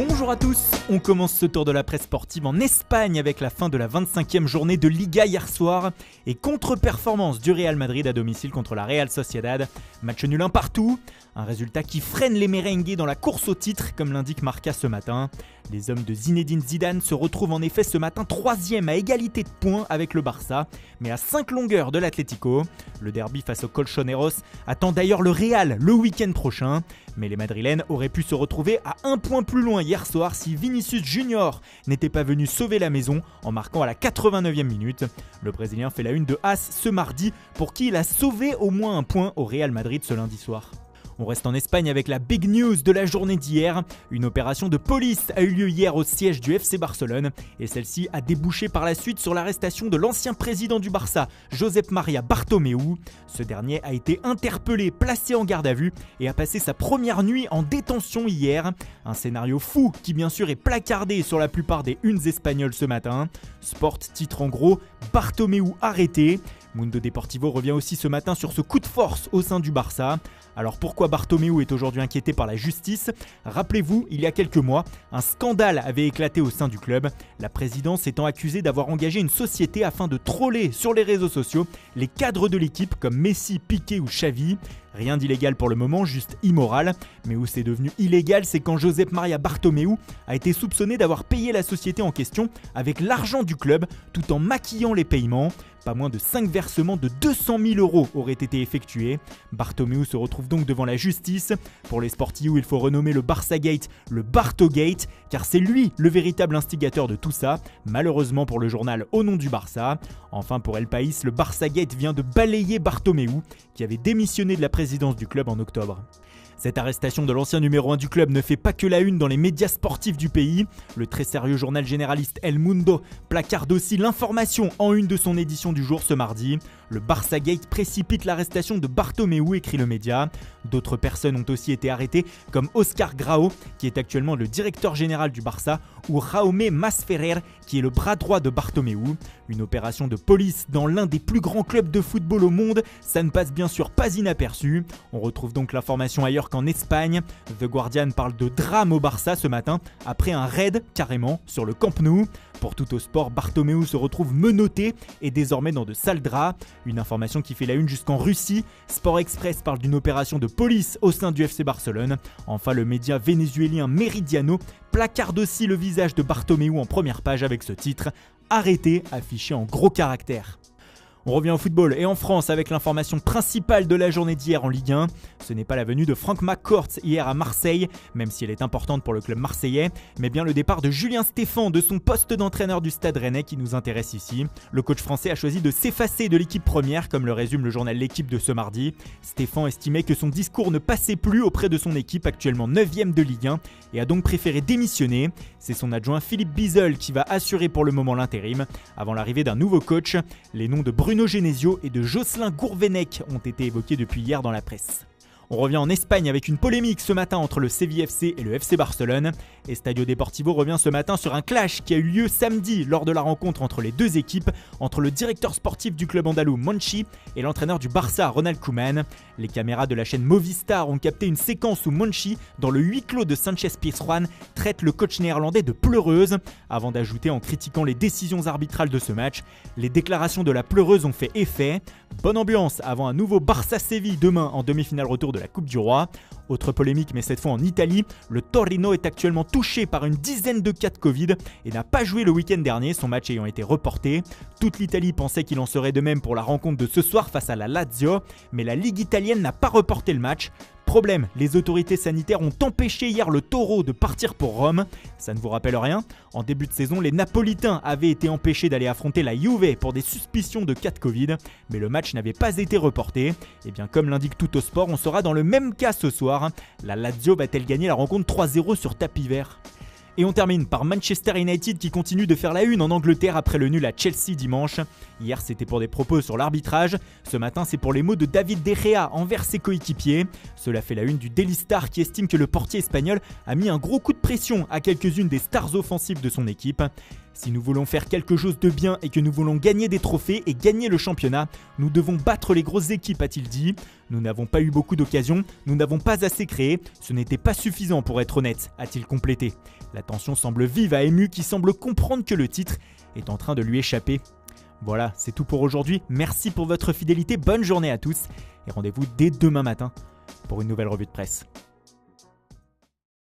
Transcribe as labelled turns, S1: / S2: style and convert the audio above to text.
S1: Bonjour à tous, on commence ce tour de la presse sportive en Espagne avec la fin de la 25e journée de Liga hier soir et contre-performance du Real Madrid à domicile contre la Real Sociedad. Match nul un partout, un résultat qui freine les merengues dans la course au titre comme l'indique Marca ce matin. Les hommes de Zinedine Zidane se retrouvent en effet ce matin 3e à égalité de points avec le Barça, mais à 5 longueurs de l'Atlético. Le derby face aux Colchoneros attend d'ailleurs le Real le week-end prochain, mais les Madrilènes auraient pu se retrouver à un point plus loin hier soir si Vinicius Junior n'était pas venu sauver la maison en marquant à la 89e minute. Le Brésilien fait la une de As ce mardi pour qui il a sauvé au moins un point au Real Madrid ce lundi soir. On reste en Espagne avec la big news de la journée d'hier. Une opération de police a eu lieu hier au siège du FC Barcelone et celle-ci a débouché par la suite sur l'arrestation de l'ancien président du Barça, Josep Maria Bartomeu. Ce dernier a été interpellé, placé en garde à vue et a passé sa première nuit en détention hier. Un scénario fou qui bien sûr est placardé sur la plupart des unes espagnoles ce matin. Sport titre en gros « Bartomeu arrêté ». Mundo Deportivo revient aussi ce matin sur ce coup de force au sein du Barça. Alors pourquoi Bartomeu est aujourd'hui inquiété par la justice ? Rappelez-vous, il y a quelques mois, un scandale avait éclaté au sein du club, la présidence étant accusée d'avoir engagé une société afin de troller sur les réseaux sociaux les cadres de l'équipe comme Messi, Piqué ou Xavi. Rien d'illégal pour le moment, juste immoral. Mais où c'est devenu illégal, c'est quand Josep Maria Bartomeu a été soupçonné d'avoir payé la société en question avec l'argent du club tout en maquillant les paiements. Pas moins de 5 versements de 200 000 € auraient été effectués. Bartomeu se retrouve donc devant la justice. Pour les sportifs, il faut renommer le Barçagate le Bartogate, car c'est lui le véritable instigateur de tout ça, malheureusement pour le journal au nom du Barça. Enfin pour El País, le Barçagate vient de balayer Bartomeu, qui avait démissionné de la présidence du club en octobre. Cette arrestation de l'ancien numéro 1 du club ne fait pas que la une dans les médias sportifs du pays. Le très sérieux journal généraliste El Mundo placarde aussi l'information en une de son édition du jour ce mardi. Le Barçagate précipite l'arrestation de Bartomeu, écrit le média. D'autres personnes ont aussi été arrêtées comme Oscar Grau, qui est actuellement le directeur général du Barça, ou Jaume Masferrer, qui est le bras droit de Bartomeu. Une opération de police dans l'un des plus grands clubs de football au monde, ça ne passe bien sûr pas inaperçu. On retrouve donc l'information ailleurs qu'en Espagne. The Guardian parle de drame au Barça ce matin, après un raid carrément sur le Camp Nou. Pour tout au sport, Bartomeu se retrouve menotté et désormais dans de sales draps. Une information qui fait la une jusqu'en Russie. Sport Express parle d'une opération de police au sein du FC Barcelone. Enfin, le média vénézuélien Meridiano placarde aussi le visage de Bartomeu en première page avec ce titre « Arrêté » affiché en gros caractères. On revient au football et en France avec l'information principale de la journée d'hier en Ligue 1. Ce n'est pas la venue de Franck McCourt hier à Marseille, même si elle est importante pour le club marseillais, mais bien le départ de Julien Stéphan de son poste d'entraîneur du Stade Rennais qui nous intéresse ici. Le coach français a choisi de s'effacer de l'équipe première, comme le résume le journal L'Équipe de ce mardi. Stéphan estimait que son discours ne passait plus auprès de son équipe actuellement 9e de Ligue 1 et a donc préféré démissionner. C'est son adjoint Philippe Bizel qui va assurer pour le moment l'intérim. Avant l'arrivée d'un nouveau coach, les noms de Bruno Genesio et de Jocelyn Gourvenec ont été évoqués depuis hier dans la presse. On revient en Espagne avec une polémique ce matin entre le Séville FC et le FC Barcelone. Estadio Deportivo revient ce matin sur un clash qui a eu lieu samedi lors de la rencontre entre les deux équipes, entre le directeur sportif du club andalou Monchi et l'entraîneur du Barça Ronald Koeman. Les caméras de la chaîne Movistar ont capté une séquence où Monchi, dans le huis clos de Sánchez-Pizjuán, traite le coach néerlandais de pleureuse, avant d'ajouter en critiquant les décisions arbitrales de ce match. Les déclarations de la pleureuse ont fait effet. Bonne ambiance avant un nouveau Barça-Séville demain en demi-finale retour de la Coupe du Roi. Autre polémique, mais cette fois en Italie, le Torino est actuellement touché par une dizaine de cas de Covid et n'a pas joué le week-end dernier, son match ayant été reporté. Toute l'Italie pensait qu'il en serait de même pour la rencontre de ce soir face à la Lazio, mais la Ligue italienne n'a pas reporté le match. Problème, les autorités sanitaires ont empêché hier le Taureau de partir pour Rome. Ça ne vous rappelle rien ? En début de saison, les Napolitains avaient été empêchés d'aller affronter la Juve pour des suspicions de cas de Covid, mais le match n'avait pas été reporté. Et bien comme l'indique Tout au Sport, on sera dans le même cas ce soir. La Lazio va-t-elle gagner la rencontre 3-0 sur tapis vert ? Et on termine par Manchester United qui continue de faire la une en Angleterre après le nul à Chelsea dimanche. Hier c'était pour des propos sur l'arbitrage, ce matin c'est pour les mots de David De Gea envers ses coéquipiers. Cela fait la une du Daily Star qui estime que le portier espagnol a mis un gros coup de pression à quelques-unes des stars offensives de son équipe. Si nous voulons faire quelque chose de bien et que nous voulons gagner des trophées et gagner le championnat, nous devons battre les grosses équipes, a-t-il dit. Nous n'avons pas eu beaucoup d'occasions, nous n'avons pas assez créé, ce n'était pas suffisant pour être honnête, a-t-il complété. La tension semble vive à Emu qui semble comprendre que le titre est en train de lui échapper. Voilà, c'est tout pour aujourd'hui. Merci pour votre fidélité, bonne journée à tous et rendez-vous dès demain matin pour une nouvelle revue de presse.